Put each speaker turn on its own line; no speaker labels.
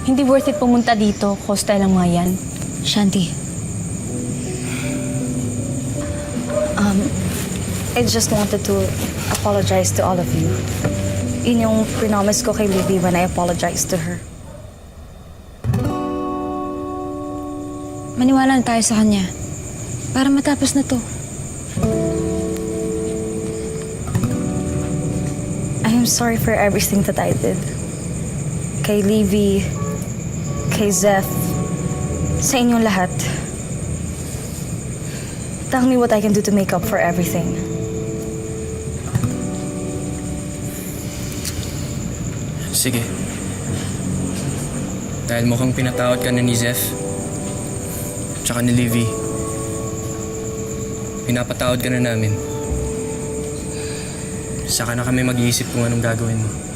Hindi worth it pumunta dito. Hostile ang mga yan.
Shanti.
I just wanted to apologize to all of you. Yun yung promise ko kay Livy when I apologized to her.
Maniwala na tayo sa kanya. Para matapos na to.
I am sorry for everything that I did. Kay Livy, kay Zeph, sa inyong lahat. Tell me what I can do to make up for everything.
Sige. Dahil mukhang pinatawad ka na ni Zeph, tsaka ni Livy, pinapatawad ka na namin. Saka na kami mag-iisip kung anong gagawin mo.